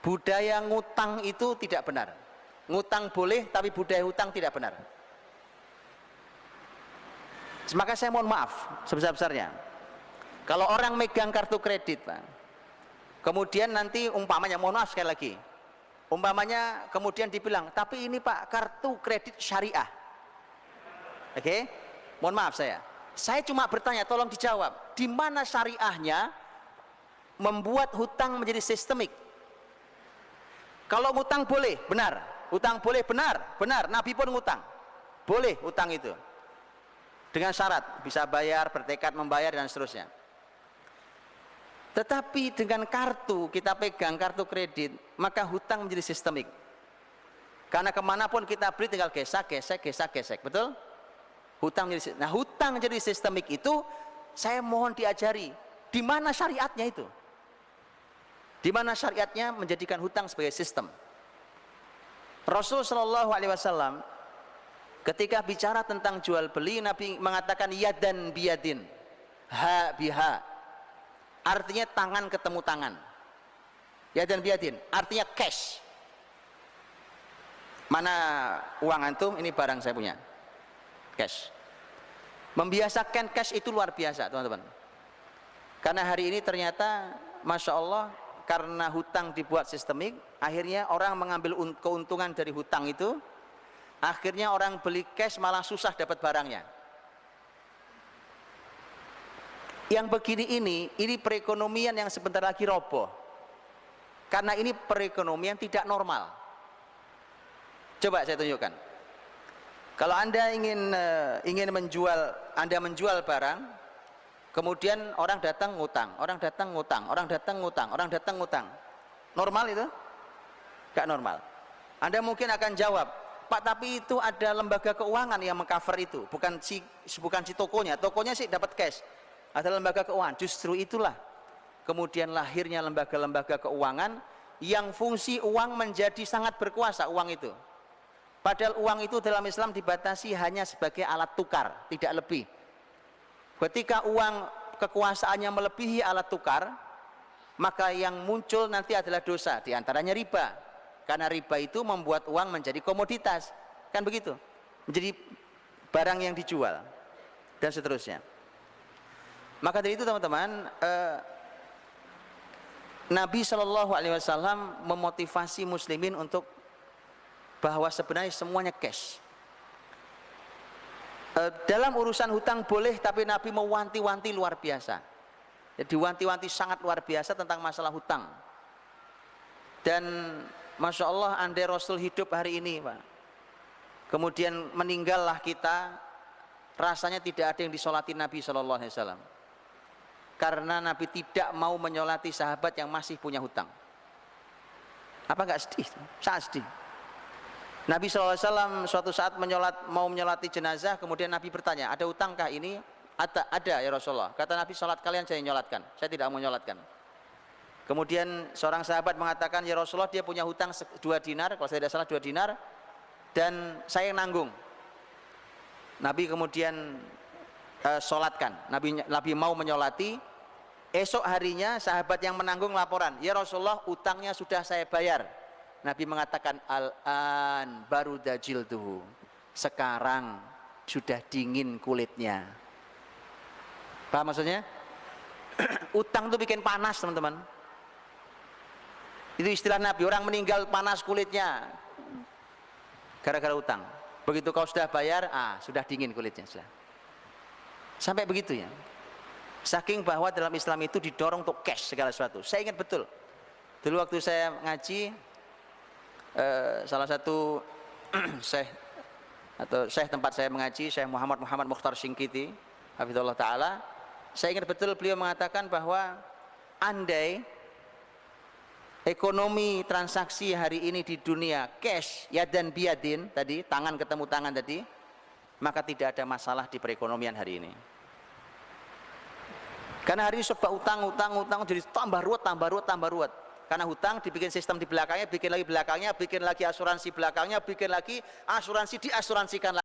Budaya ngutang itu tidak benar. Ngutang boleh, tapi budaya hutang tidak benar. Maka saya mohon maaf sebesar-besarnya. Kalau orang megang kartu kredit, Pak, kemudian nanti umpamanya, mohon maaf sekali lagi, umpamanya kemudian dibilang, tapi ini Pak kartu kredit syariah. Oke, mohon maaf saya cuma bertanya, tolong dijawab, di mana syariahnya membuat hutang menjadi sistemik? Kalau ngutang boleh, benar. Hutang boleh, benar. Nabi pun ngutang, boleh hutang itu dengan syarat bisa bayar, bertekad membayar dan seterusnya. Tetapi dengan kartu, kita pegang kartu kredit, maka hutang menjadi sistemik. Karena kemanapun kita beli tinggal gesek, betul? Hutang menjadi, nah hutang jadi sistemik itu, saya mohon diajari, di mana syariatnya itu? Di mana syariatnya menjadikan hutang sebagai sistem? Rasul Shallallahu Alaihi Wasallam ketika bicara tentang jual beli, Nabi mengatakan yadan biyadin, ha biha, artinya tangan ketemu tangan. Yadan biyadin, artinya cash. Mana uang antum? Ini barang saya punya, cash. Membiasakan cash itu luar biasa, teman-teman. Karena hari ini ternyata, masya Allah, karena hutang dibuat sistemik, akhirnya orang mengambil keuntungan dari hutang itu. Akhirnya orang beli cash malah susah dapat barangnya. Yang begini ini perekonomian yang sebentar lagi roboh. Karena ini perekonomian tidak normal. Coba saya tunjukkan. Kalau Anda ingin menjual barang, kemudian orang datang ngutang, orang datang ngutang. Normal itu? Gak normal. Anda mungkin akan jawab, Pak, tapi itu ada lembaga keuangan yang mengcover itu, bukan si tokonya. Tokonya sih dapat cash. Ada lembaga keuangan. Justru itulah kemudian lahirnya lembaga-lembaga keuangan yang fungsi uang menjadi sangat berkuasa, uang itu. Padahal uang itu dalam Islam dibatasi hanya sebagai alat tukar, tidak lebih. Ketika uang kekuasaannya melebihi alat tukar, maka yang muncul nanti adalah dosa, diantaranya riba. Karena riba itu membuat uang menjadi komoditas, kan begitu, menjadi barang yang dijual dan seterusnya. Maka dari itu teman-teman, Nabi Shallallahu Alaihi Wasallam memotivasi muslimin untuk bahwa sebenarnya semuanya cash. Dalam urusan hutang boleh, tapi Nabi mewanti-wanti luar biasa. Jadi wanti-wanti sangat luar biasa tentang masalah hutang. Dan masya Allah, andai Rasul hidup hari ini, Pak, kemudian meninggallah kita, rasanya tidak ada yang disolati Nabi Shallallahu Alaihi Wasallam. Karena Nabi tidak mau menyolati sahabat yang masih punya hutang. Apa enggak sedih? Sangat sedih. Nabi SAW suatu saat mau menyolati jenazah, kemudian Nabi bertanya, ada hutangkah ini? Ada ya Rasulullah. Kata Nabi, sholat kalian saya nyolatkan, saya tidak mau nyolatkan. Kemudian seorang sahabat mengatakan, ya Rasulullah, dia punya hutang 2 dinar, kalau saya tidak salah 2 dinar, dan saya yang nanggung. Nabi kemudian sholatkan, Nabi mau menyolati. Esok harinya sahabat yang menanggung laporan, ya Rasulullah, utangnya sudah saya bayar. Nabi mengatakan, al-an baru dajilduhu, sekarang sudah dingin kulitnya. Paham maksudnya? Utang itu bikin panas, teman-teman. Itu istilah Nabi, orang meninggal panas kulitnya gara-gara utang. Begitu kau sudah bayar, sudah dingin kulitnya sudah. Sampai begitu ya. Saking bahwa dalam Islam itu didorong untuk cash segala sesuatu. Saya ingat betul, dulu waktu saya ngaji, salah satu syekh tempat saya mengaji, Syekh Muhammad Mukhtar Syingkiti hafizallahu taala, saya ingat betul beliau mengatakan bahwa andai ekonomi transaksi hari ini di dunia cash, yadan biyadin tadi, tangan ketemu tangan tadi, maka tidak ada masalah di perekonomian hari ini. Karena hari ini serba utang jadi tambah ruwet. Karena hutang dibikin sistem di belakangnya, bikin lagi belakangnya, bikin lagi asuransi belakangnya, bikin lagi asuransi diasuransikan lagi.